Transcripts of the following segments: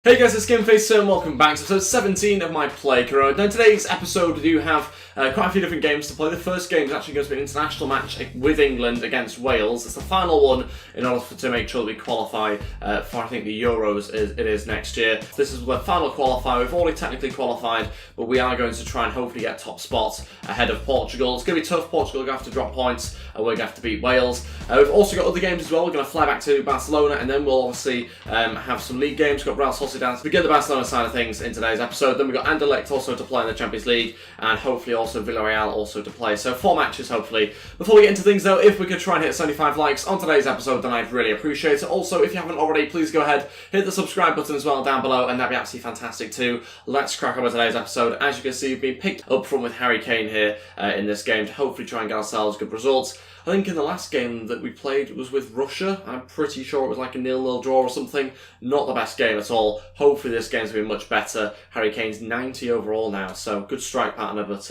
Hey guys, it's Gameface and welcome back to episode 17 of my playthrough. Now in today's episode we do have quite a few different games to play. The first game is actually going to be an international match with England against Wales. It's the final one in order to make sure that we qualify for I think the Euros it is next year. This is the final qualifier. We've already technically qualified, but we are going to try and hopefully get top spot ahead of Portugal. It's going to be tough. Portugal are going to have to drop points and we're going to have to beat Wales. We've also got other games as well. We're going to fly back to Barcelona and then we'll obviously have some league games. We've got Real Sociedad. We get the Barcelona side of things in today's episode. Then we've got Anderlecht also to play in the Champions League and hopefully also Villarreal also to play. So 4 matches hopefully. Before we get into things though, if we could try and hit 75 likes on today's episode, then I'd really appreciate it. Also, if you haven't already, please go ahead, hit the subscribe button as well down below and that'd be absolutely fantastic too. Let's crack on with today's episode. As you can see, we've been picked up front with Harry Kane here in this game to hopefully try and get ourselves good results. I think in the last game that we played was with Russia. I'm pretty sure it was like a 0-0 draw or something. Not the best game at all. Hopefully this game's going to be much better. Harry Kane's 90 overall now, so good strike partner, but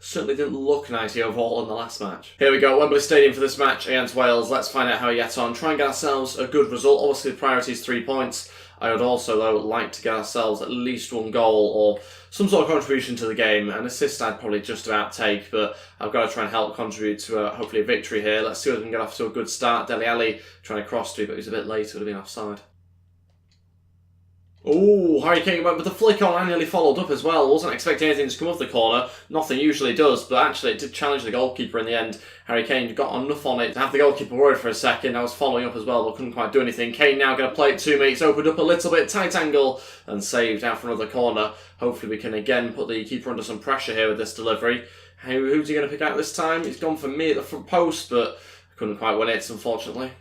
certainly didn't look 90 overall in the last match. Here we go, Wembley Stadium for this match against Wales. Let's find out how we get on. Try and get ourselves a good result. Obviously the priority is 3 points. I would also, though, like to get ourselves at least 1 goal or some sort of contribution to the game. An assist I'd probably just about take, but I've got to try and help contribute to hopefully a victory here. Let's see if we can get off to a good start. Dele Alli trying to cross through, but he was a bit late, would have been offside. Oh, Harry Kane went with the flick on and nearly followed up as well. Wasn't expecting anything to come off the corner. Nothing usually does, but actually it did challenge the goalkeeper in the end. Harry Kane got enough on it to have the goalkeeper worried for a second. I was following up as well, but couldn't quite do anything. Kane now going to play it to me. It's opened up a little bit, tight angle, and saved out for another corner. Hopefully we can again put the keeper under some pressure here with this delivery. Who's he going to pick out this time? He's gone for me at the front post, but I couldn't quite win it, unfortunately.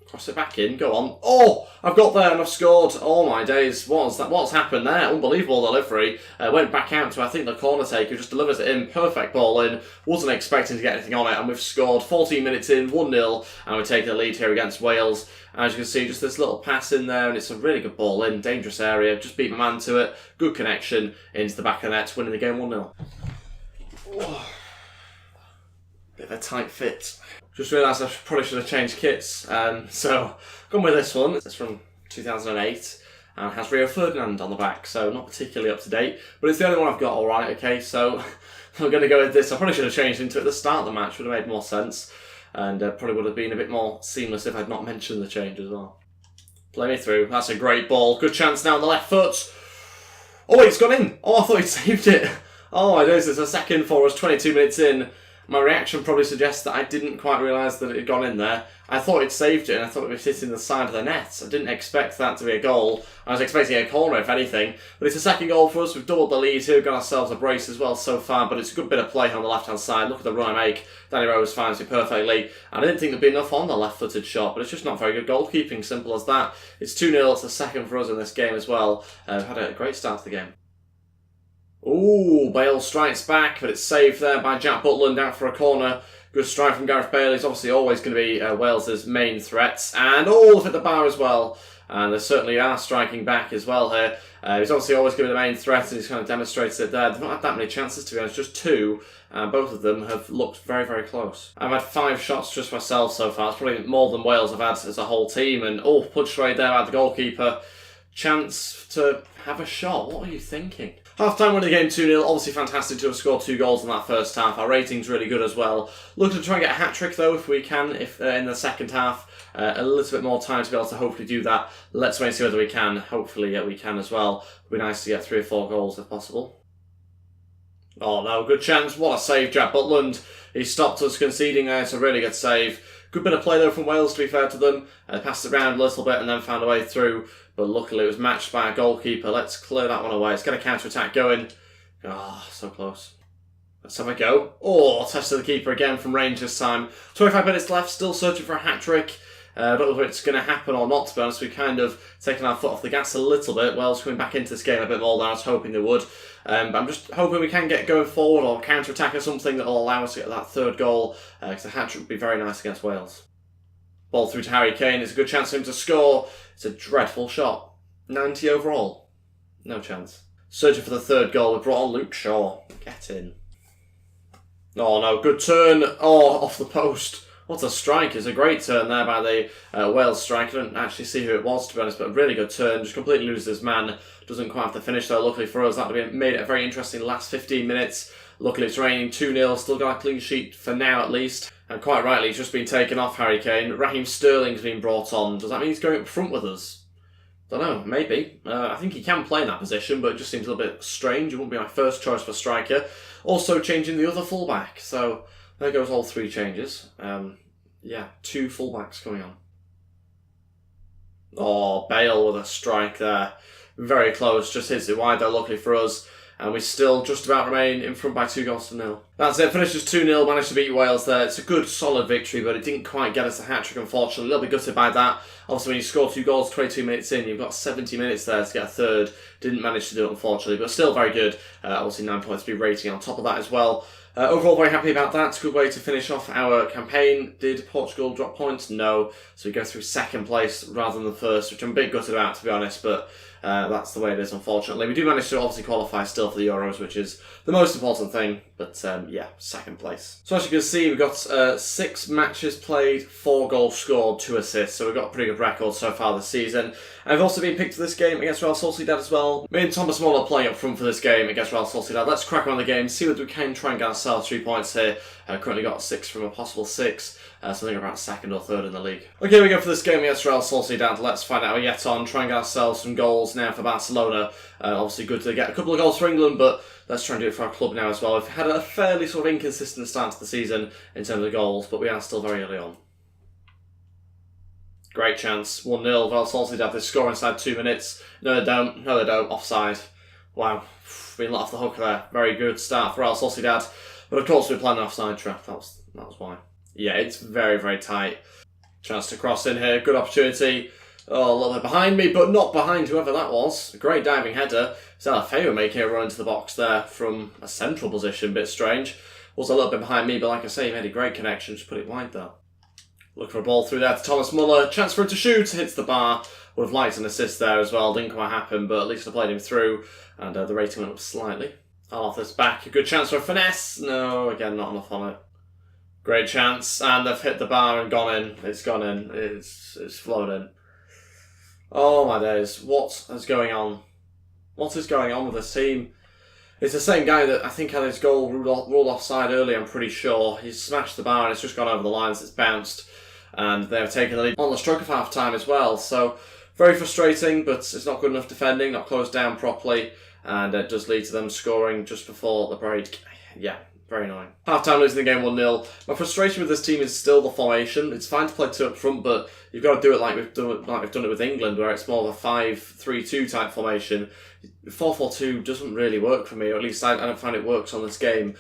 Cross it back in, go on. Oh, I've got there and I've scored. Oh my days, what's happened there? Unbelievable delivery. Went back out to, I think, the corner taker, just delivers it in, perfect ball in. Wasn't expecting to get anything on it, and we've scored 14 minutes in, 1-0, and we're taking the lead here against Wales. As you can see, just this little pass in there, and it's a really good ball in, dangerous area. Just beat my man to it, good connection into the back of the net, winning the game 1-0. Oh. Bit of a tight fit. Just realised I probably should have changed kits. So, gone with this one. It's from 2008 and has Rio Ferdinand on the back, so not particularly up to date, but it's the only one I've got alright, okay, so I'm going to go with this. I probably should have changed into it at the start of the match, would have made more sense, and probably would have been a bit more seamless if I'd not mentioned the change as well. Play me through. That's a great ball. Good chance now on the left foot. Oh, it's gone in. Oh, I thought he'd saved it. Oh my days, it's a second for us, 22 minutes in. My reaction probably suggests that I didn't quite realise that it had gone in there. I thought it saved it and I thought it was hitting the side of the net. I didn't expect that to be a goal. I was expecting a corner if anything. But it's a second goal for us. We've doubled the lead here. We've got ourselves a brace as well so far. But it's a good bit of play on the left hand side. Look at the run I make. Danny Rose finds it perfectly. And I didn't think there'd be enough on the left footed shot. But it's just not very good goalkeeping. Simple as that. It's 2-0. It's a second for us in this game as well. We've had a great start to the game. Ooh, Bale strikes back, but it's saved there by Jack Butland out for a corner. Good strike from Gareth Bale. He's obviously always going to be Wales's main threats. And all hit the bar as well. And they certainly are striking back as well here. He's obviously always going to be the main threat, and he's kind of demonstrated it there. They've not had that many chances, to be honest, just 2. And both of them have looked very, very close. I've had 5 shots just myself so far. It's probably more than Wales have had as a whole team. And punched right there by the goalkeeper. Chance to have a shot. What are you thinking? Half-time winning the game 2-0. Obviously fantastic to have scored 2 goals in that first half. Our rating's really good as well. Looking to try and get a hat-trick though if we can, if in the second half. A little bit more time to be able to hopefully do that. Let's wait and see whether we can. Hopefully we can as well. It'd be nice to get 3 or 4 goals if possible. Oh no, good chance. What a save, Jack Butland. He stopped us conceding there. It's a really good save. Good bit of play though from Wales, to be fair to them. Passed it around a little bit and then found a way through. But luckily it was matched by a goalkeeper. Let's clear that one away. Let's get a counter-attack going. Oh, so close. Let's have a go. Oh, tested the keeper again from range this time. 25 minutes left, still searching for a hat-trick. I don't know if it's going to happen or not, to be honest. We've kind of taken our foot off the gas a little bit. Wales coming back into this game a bit more than I was hoping they would. But I'm just hoping we can get going forward or counter-attack or something that will allow us to get that 3rd goal. Because a hat-trick would be very nice against Wales. Ball through to Harry Kane. It's a good chance for him to score. It's a dreadful shot. 90 overall. No chance. Searching for the 3rd goal. We brought on Luke Shaw. Get in. Oh no, good turn. Oh, off the post. What a strike. It's a great turn there by the Wales striker. I didn't actually see who it was, to be honest, but a really good turn. Just completely loses his man. Doesn't quite have to finish, though, luckily for us. That would have made it a very interesting last 15 minutes. Luckily, it's raining 2-0. Still got a clean sheet for now, at least. And quite rightly, he's just been taken off, Harry Kane. Raheem Sterling's been brought on. Does that mean he's going up front with us? Don't know, maybe. I think he can play in that position, but it just seems a little bit strange. It wouldn't be my first choice for striker. Also changing the other fullback. So there goes all 3 changes. Yeah, 2 fullbacks coming on. Oh, Bale with a strike there. Very close, just hits it wide though, luckily for us. And we still just about remain in front by 2-0. That's it, finishes 2-0, managed to beat Wales there. It's a good, solid victory, but it didn't quite get us a hat-trick, unfortunately. A little bit gutted by that. Obviously, when you score 2 goals 22 minutes in, you've got 70 minutes there to get a third. Didn't manage to do it, unfortunately, but still very good. Obviously, 9 points to be rating on top of that as well. Overall, very happy about that. It's a good way to finish off our campaign. Did Portugal drop points? No. So we go through 2nd place rather than the 1st, which I'm a bit gutted about, to be honest, but that's the way it is, unfortunately. We do manage to obviously qualify still for the Euros, which is the most important thing, but yeah, 2nd place. So as you can see, we've got 6 matches played, 4 goals scored, 2 assists, so we've got a pretty good record so far this season. I've also been picked for this game against Real Sociedad as well. Me and Thomas Muller are playing up front for this game against Real Sociedad. Let's crack on the game, see whether we can try and get ourselves 3 points here. Currently got 6 from a possible 6. So I think we're about 2nd or 3rd in the league. Okay, we go for this game against Real Sociedad. Let's find out how we get on. Try and get ourselves some goals now for Barcelona. Obviously good to get a couple of goals for England, but let's try and do it for our club now as well. We've had a fairly sort of inconsistent start to the season in terms of goals, but we are still very early on. Great chance. 1-0. Real Sociedad. They score inside 2 minutes. No, they don't. No, they don't. Offside. Wow. Been let off the hook there. Very good start for Real Sociedad. But of course we're playing an offside trap. That was why. Yeah, it's very, very tight. Chance to cross in here. Good opportunity. Oh, a little bit behind me, but not behind whoever that was. A great diving header. Zalafeu making a run into the box there from a central position. Bit strange. Was a little bit behind me, but like I say, he made a great connection. Just put it wide though. Look for a ball through there to Thomas Muller. Chance for him to shoot. Hits the bar. Would have liked an assist there as well. Didn't quite happen, but at least I played him through. And the rating went up slightly. I'll off this back. A good chance for a finesse. No, again, not enough on it. Great chance. And they've hit the bar and gone in. It's gone in. It's flown in. Oh my days. What is going on? What is going on with this team? It's the same guy that I think had his goal ruled offside early, I'm pretty sure. He's smashed the bar and it's just gone over the lines. It's bounced. And they've taken the lead on the stroke of half time as well. So, very frustrating, but it's not good enough defending, not closed down properly. And it does lead to them scoring just before the break. Yeah, very annoying. Half-time losing the game 1-0. My frustration with this team is still the formation. It's fine to play 2 up front, but you've got to do it like we've done it with England, where it's more of a 5-3-2 type formation. 4-4-2 doesn't really work for me, or at least I don't find it works on this game.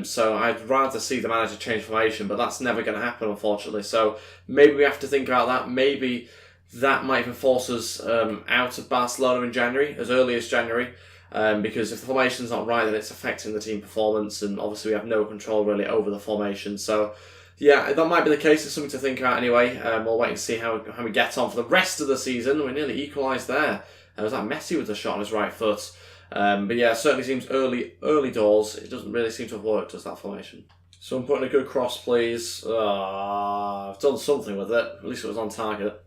So I'd rather see the manager change formation, but that's never going to happen, unfortunately. So maybe we have to think about that. Maybe that might even force us out of Barcelona in January, as early as January. Because if the formation's not right, then it's affecting the team performance, and obviously we have no control really over the formation. So, yeah, that might be the case. It's something to think about anyway. We'll wait and see how we get on for the rest of the season. We nearly equalised there. Was that Messi with the shot on his right foot? But yeah, it certainly seems early doors. It doesn't really seem to have worked, does that formation? So I'm putting a good cross, please. I've done something with it. At least it was on target.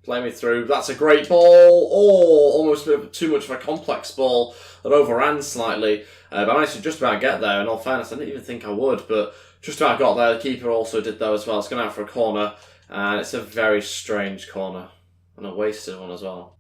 Play me through. That's a great ball. Oh, almost a bit too much of a complex ball that overran slightly. But I managed to just about get there. In all fairness, I didn't even think I would, but just about got there. The keeper also did though as well. It's gone out for a corner, and it's a very strange corner. And a wasted one as well.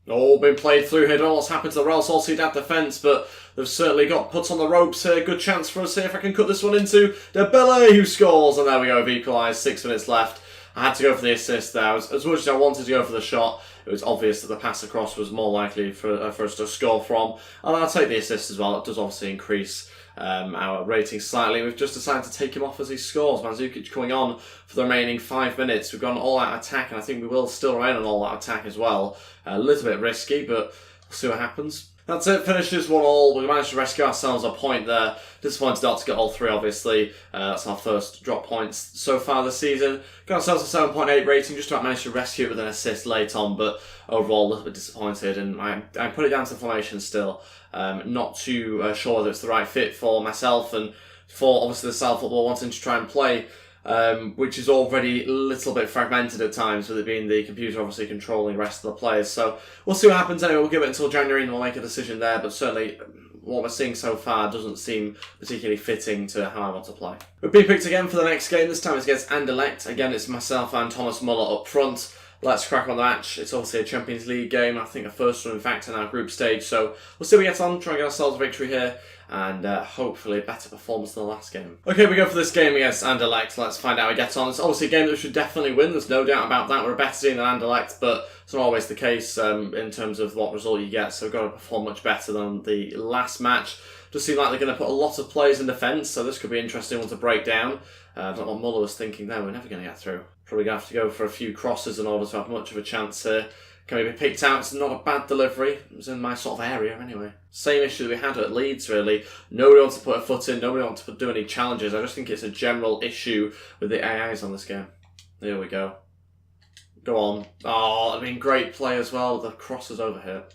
Oh, been played through here. Don't know what's happened to the Real Sociedad defence, but they've certainly got put on the ropes here. Good chance for us here if I can cut this one into Dembele, who scores. And there we go, we've equalised. 6 minutes left. I had to go for the assist there. As much as I wanted to go for the shot, it was obvious that the pass across was more likely for us to score from. And I'll take the assist as well. It does obviously increase our rating slightly. We've just decided to take him off as he scores. Mandzukic coming on for the remaining 5 minutes. We've gone all-out attack, and I think we will still remain on all-out attack as well. A little bit risky, but we'll see what happens. That's it, finishes 1-1. We managed to rescue ourselves a point there. Disappointed not to get all 3, obviously. That's our first drop points so far this season. Got ourselves a 7.8 rating, just about managed to rescue it with an assist late on, but overall a little bit disappointed, and I put it down to the formation still. Not too sure whether it's the right fit for myself and for obviously the style of football wanting to try and play. which is already a little bit fragmented at times, with it being the computer obviously controlling the rest of the players. So we'll see what happens anyway. We'll give it until January and we'll make a decision there, but certainly what we're seeing so far doesn't seem particularly fitting to how I want to play. We've been picked again for the next game. This time it's against Anderlecht. Again, it's myself and Thomas Muller up front. Let's crack on the match. It's obviously a Champions League game. I think the first one, in fact, in our group stage. So we'll see how we get on, try and get ourselves a victory here, and hopefully a better performance than the last game. Okay, we go for this game against Anderlecht. Let's find out how we get on. It's obviously a game that we should definitely win. There's no doubt about that. We're a better team than Anderlecht, but it's not always the case in terms of what result you get. So we've got to perform much better than the last match. Does seem like they're going to put a lot of players in defence, so this could be an interesting one to break down. I don't know what Muller was thinking there. We're never going to get through. Probably going to have to go for a few crosses in order to have much of a chance here. Can we be picked out? It's not a bad delivery. It was in my sort of area anyway. Same issue that we had at Leeds, really. Nobody wants to put a foot in. Nobody wants to do any challenges. I just think it's a general issue with the AIs on this game. There we go. Go on. Oh, I mean, great play as well. The crosses over here.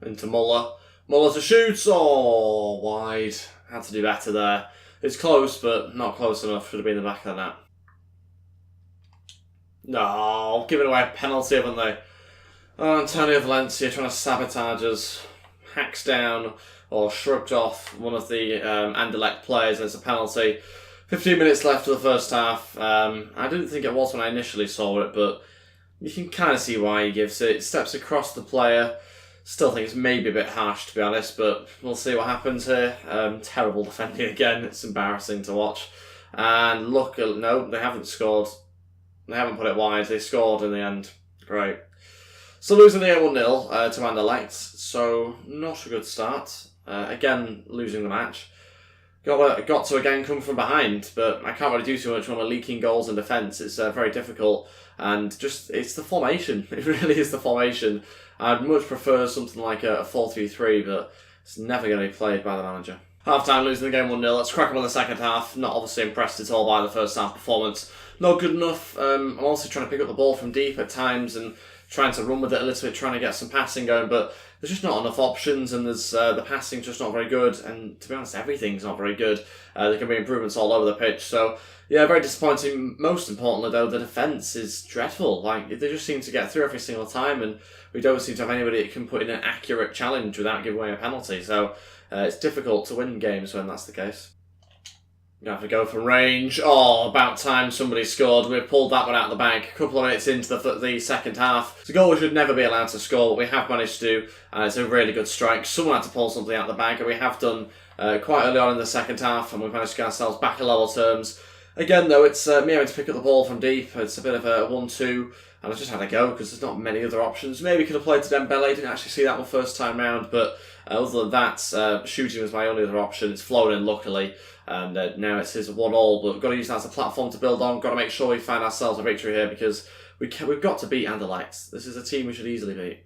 Into Muller. Muller to shoot. Oh, wide. Had to do better there. It's close, but not close enough. Should have been in the back of the net. No, giving away a penalty, haven't they? Oh, Antonio Valencia trying to sabotage us. Hacks down or shrugged off one of the Anderlecht players, and it's a penalty. 15 minutes left of the first half. I didn't think it was when I initially saw it, but you can kind of see why he gives it. Steps across the player. Still think it's maybe a bit harsh, to be honest, but we'll see what happens here. Terrible defending again. It's embarrassing to watch. And look, no, they haven't scored. They haven't put it wide. They scored in the end. Great. So losing the 1-0 to Anderlecht. So not a good start. Again, losing the match. Got to again come from behind, but I can't really do too much when we're leaking goals in defence. It's very difficult. And just, it's the formation. It really is the formation. I'd much prefer something like a 4-3-3, but it's never going to be played by the manager. Half-time, losing the game 1-0. Let's crack up on the second half. Not obviously impressed at all by the first half performance. Not good enough. I'm also trying to pick up the ball from deep at times and trying to run with it a little bit, trying to get some passing going, but there's just not enough options, and there's the passing's just not very good, and to be honest, everything's not very good. There can be improvements all over the pitch, so yeah, very disappointing. Most importantly, though, the defence is dreadful. Like, they just seem to get through every single time, and we don't seem to have anybody that can put in an accurate challenge without giving away a penalty, so it's difficult to win games when that's the case. You have to go for range. Oh, about time somebody scored. We've pulled that one out of the bag. A couple of minutes into the second half. It's a goal we should never be allowed to score, but we have managed to do, and it's a really good strike. Someone had to pull something out of the bag, and we have done quite early on in the second half, and we've managed to get ourselves back in level terms. Again, though, it's me having to pick up the ball from deep. It's a bit of a 1-2, and I just had to go because there's not many other options. Maybe could have played to Dembele. Didn't actually see that one first time round, but other than that, shooting was my only other option. It's flown in, luckily. And now it's his 1-1, but we've got to use that as a platform to build on. Got to make sure we find ourselves a victory here because we've got to beat Anderlecht. This is a team we should easily beat.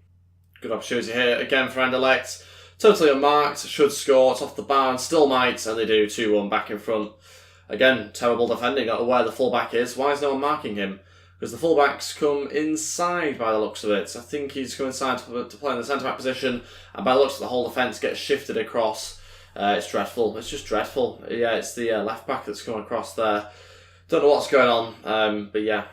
Good opportunity here again for Anderlecht. Totally unmarked, should score. It's off the bar and still might, and they do 2-1 back in front. Again, terrible defending. Not aware the fullback is. Why is no one marking him? Because the fullbacks come inside by the looks of it. So I think he's come inside to play in the centre back position, and by the looks of the whole defence gets shifted across. It's dreadful. It's just dreadful. Yeah, it's the left back that's come across there. Don't know what's going on, but yeah.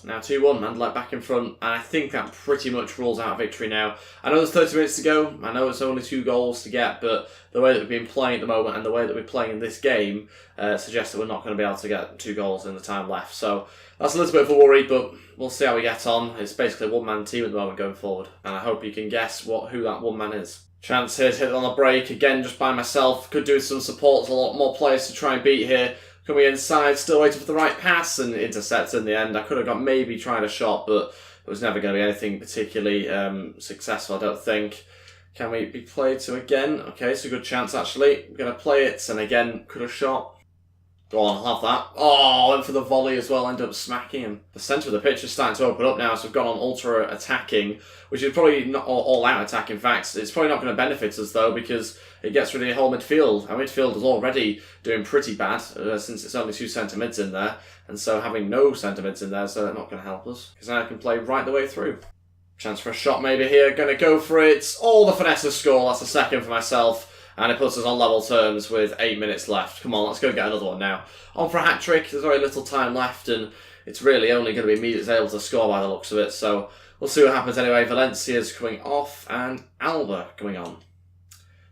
Now 2-1, Anderlecht back in front, and I think that pretty much rules out a victory now. I know there's 30 minutes to go. I know it's only 2 goals to get, but the way that we've been playing at the moment and the way that we're playing in this game suggests that we're not going to be able to get 2 goals in the time left. So that's a little bit of a worry, but we'll see how we get on. It's basically a one-man team at the moment going forward, and I hope you can guess who that one man is. Chance here to hit it on the break, again just by myself. Could do with some support, there's a lot more players to try and beat here. Coming inside, still waiting for the right pass, and intercepts in the end. I could have got maybe tried a shot, but it was never going to be anything particularly successful, I don't think. Can we be played to again? Okay, it's a good chance actually. We're going to play it, and again, could have shot. Go on, I'll have that. Oh, went for the volley as well, ended up smacking him. The centre of the pitch is starting to open up now, so we've gone on ultra attacking, which is probably not all out attack. In fact, it's probably not going to benefit us though, because it gets rid of the whole midfield. Our midfield is already doing pretty bad since it's only 2 centre mids in there, and so having no centre mids in there is not going to help us, because now I can play right the way through. Chance for a shot maybe here, going to go for it. Oh, the finesse of score, that's a second for myself. and it puts us on level terms with 8 minutes left. Come on, let's go get another one now. On for a hat-trick, there's very little time left, and it's really only going to be me that's able to score by the looks of it, so we'll see what happens anyway. Valencia's coming off, and Alba coming on.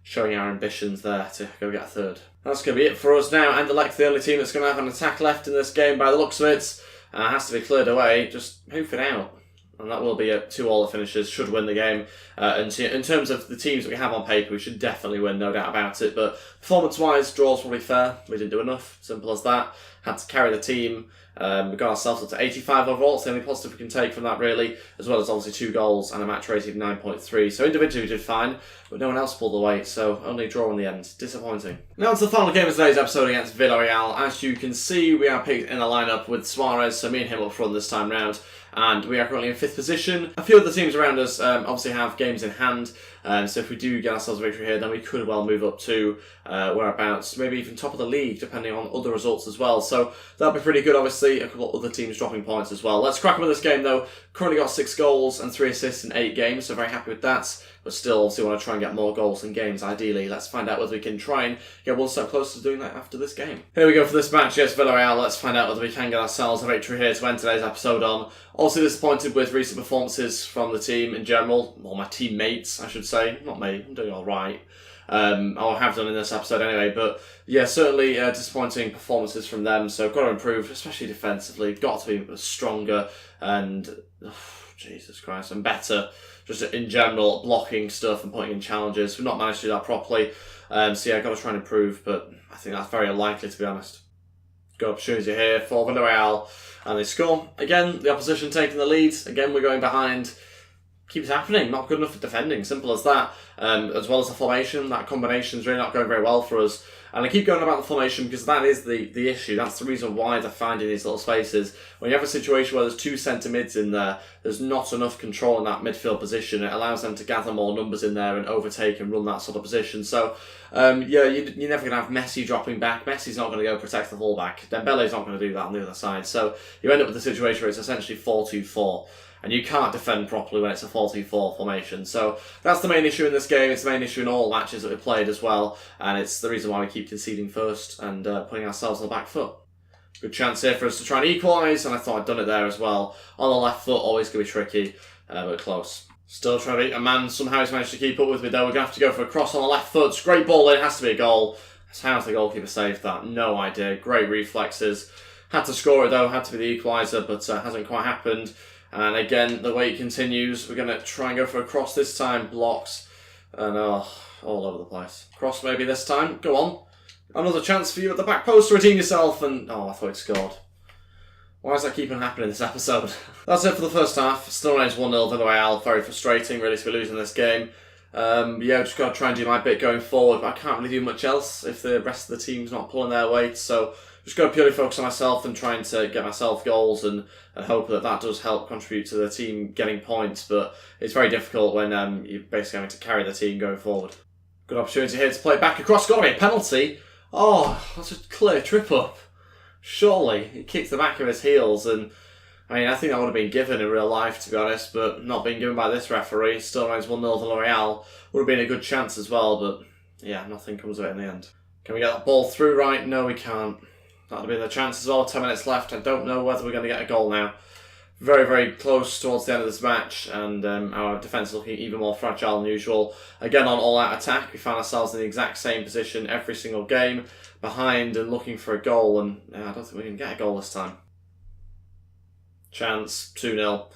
Showing our ambitions there to go get a third. That's going to be it for us now. Anderlecht, the only team that's going to have an attack left in this game by the looks of it. Has to be cleared away. Just hoof it out. And that will be a 2-all finishes, should win the game. And in terms of the teams that we have on paper, we should definitely win, no doubt about it. But performance-wise, draw's probably fair. We didn't do enough. Simple as that. Had to carry the team. We got ourselves up to 85 overall. It's the only positive we can take from that, really. As well as obviously 2 goals and a match rating of 9.3. So individually we did fine, but no one else pulled the weight. So only a draw in the end. Disappointing. Now on to the final game of today's episode against Villarreal. As you can see, we are picked in the lineup with Suarez. So me and him up front this time round. And we are currently in 5th position. A few of the teams around us obviously have games in hand. So if we do get ourselves a victory here, then we could well move up to whereabouts, maybe even top of the league, depending on other results as well. So that'd be pretty good, obviously. A couple of other teams dropping points as well. Let's crack on with this game, though. Currently got 6 goals and 3 assists in 8 games, so very happy with that. But still, obviously, want to try and get more goals in games, ideally. Let's find out whether we can try and get one step closer to doing that after this game. Here we go for this match against Villarreal. Let's find out whether we can get ourselves a victory here to end today's episode on. Also disappointed with recent performances from the team in general. Or my teammates, I should say. Not me. I'm doing all right. I have done in this episode anyway, but yeah, certainly disappointing performances from them, so got to improve, especially defensively, got to be stronger and, Jesus Christ, and better, just in general, blocking stuff and putting in challenges. We've not managed to do that properly, so yeah, got to try and improve, but I think that's very unlikely, to be honest. Good opportunity here for Villarreal, and they score. Again, the opposition taking the lead, again we're going behind. Keeps happening, not good enough for defending, simple as that. As well as the formation, that combination is really not going very well for us. And I keep going about the formation because that is the issue. That's the reason why they're finding these little spaces. When you have a situation where there's 2 centre mids in there, there's not enough control in that midfield position. It allows them to gather more numbers in there and overtake and run that sort of position. So, yeah, you're never going to have Messi dropping back. Messi's not going to go protect the fullback. Dembele's not going to do that on the other side. So you end up with a situation where it's essentially 4-2-4. And you can't defend properly when it's a 4-2-4 formation. So that's the main issue in this game. It's the main issue in all matches that we've played as well. And it's the reason why we keep conceding first and putting ourselves on the back foot. Good chance here for us to try and equalise. And I thought I'd done it there as well. On the left foot, always going to be tricky, but close. Still trying to beat a man. Somehow he's managed to keep up with me though. We're going to have to go for a cross on the left foot. Great ball in. It has to be a goal. How's the goalkeeper saved that? No idea. Great reflexes. Had to score it though. Had to be the equaliser, but hasn't quite happened. And again, the way it continues, we're going to try and go for a cross this time. Blocks. And all over the place. Cross maybe this time. Go on. Another chance for you at the back post to redeem yourself. And, I thought he'd scored. Why is that keeping happening this episode? That's it for the first half. Still remains 1-0 Villarreal. Very frustrating, really, to be losing this game. Yeah, just got to try and do my bit going forward. But I can't really do much else if the rest of the team's not pulling their weight. So just got to purely focus on myself and trying to get myself goals and hope that that does help contribute to the team getting points. But it's very difficult when you're basically having to carry the team going forward. Good opportunity here to play back across. Got to be a penalty. Oh, that's a clear trip up. Surely. He kicked the back of his heels and I mean, I think that would have been given in real life, to be honest, but not being given by this referee. Still remains 1-0 Villarreal. Would have been a good chance as well, but yeah, nothing comes of it in the end. Can we get that ball through right? No, we can't. That would have been the chance as well. 10 minutes left. I don't know whether we're going to get a goal now. Very, very close towards the end of this match, and our defence is looking even more fragile than usual. Again, on all-out attack, we found ourselves in the exact same position every single game, behind and looking for a goal, and I don't think we can get a goal this time. Chance, 2-0.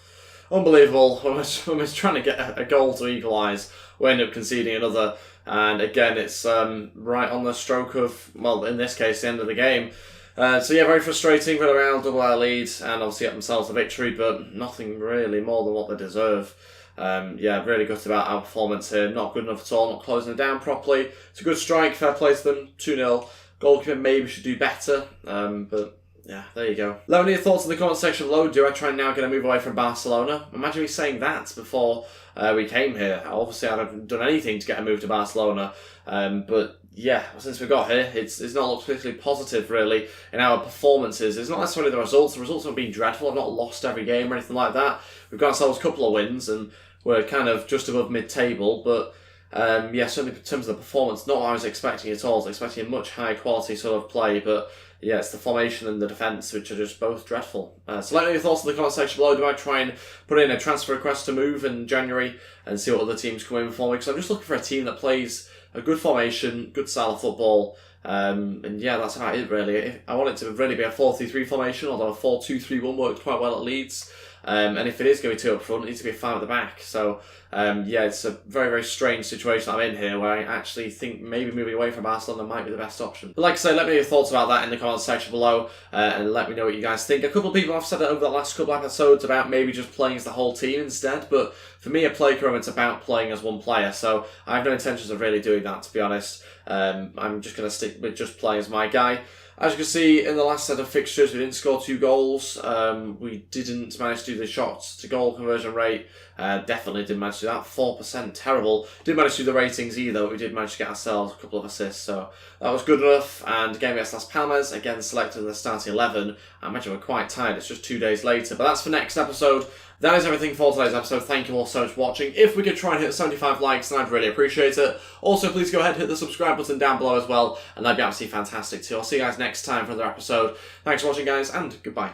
Unbelievable. When we're trying to get a goal to equalise, we end up conceding another. And again, it's right on the stroke of, well, in this case, the end of the game. So yeah, very frustrating. Villarreal double our lead and obviously get themselves a victory, but nothing really more than what they deserve. Yeah, really gutted about our performance here. Not good enough at all, not closing it down properly. It's a good strike, fair play to them, 2-0. Goalkeeper maybe should do better, but yeah, there you go. Let me know your thoughts in the comment section below. Do I try and now get a move away from Barcelona? Imagine me saying that before we came here. Obviously, I haven't done anything to get a move to Barcelona. But yeah, since we got here, it's not looked particularly positive, really, in our performances. It's not necessarily the results. The results have been dreadful. I've not lost every game or anything like that. We've got ourselves a couple of wins, and we're kind of just above mid-table, but Yeah, certainly in terms of the performance, not what I was expecting at all. I was expecting a much higher quality sort of play, but yeah, it's the formation and the defence which are just both dreadful. So let me know your thoughts in the comment section below. Do I try and put in a transfer request to move in January and see what other teams come in for me? Because I'm just looking for a team that plays a good formation, good style of football. And yeah, that's about it really. I want it to really be a 4-3-3 formation, although a 4-2-3-1 worked quite well at Leeds. And if it is going to be two up front, it needs to be a 5 at the back. So yeah, it's a very, very strange situation I'm in here where I actually think maybe moving away from Barcelona might be the best option. But like I say, let me know your thoughts about that in the comments section below, and let me know what you guys think. A couple of people have said it over the last couple of episodes about maybe just playing as the whole team instead, but for me, a playground, it's about playing as one player, so I have no intentions of really doing that, to be honest. I'm just going to stick with just playing as my guy. As you can see, in the last set of fixtures, we didn't score 2 goals. We didn't manage to do the shots to goal conversion rate. Definitely didn't manage to do that. 4%, terrible. Didn't manage to do the ratings either, but we did manage to get ourselves a couple of assists, so that was good enough. And game against Las Palmas, again selected in the starting 11. I imagine we're quite tired, it's just 2 days later. But that's for next episode. That is everything for today's episode. Thank you all so much for watching. If we could try and hit 75 likes, then I'd really appreciate it. Also, please go ahead and hit the subscribe button down below as well, and that'd be absolutely fantastic too. I'll see you guys next time for another episode. Thanks for watching, guys, and goodbye.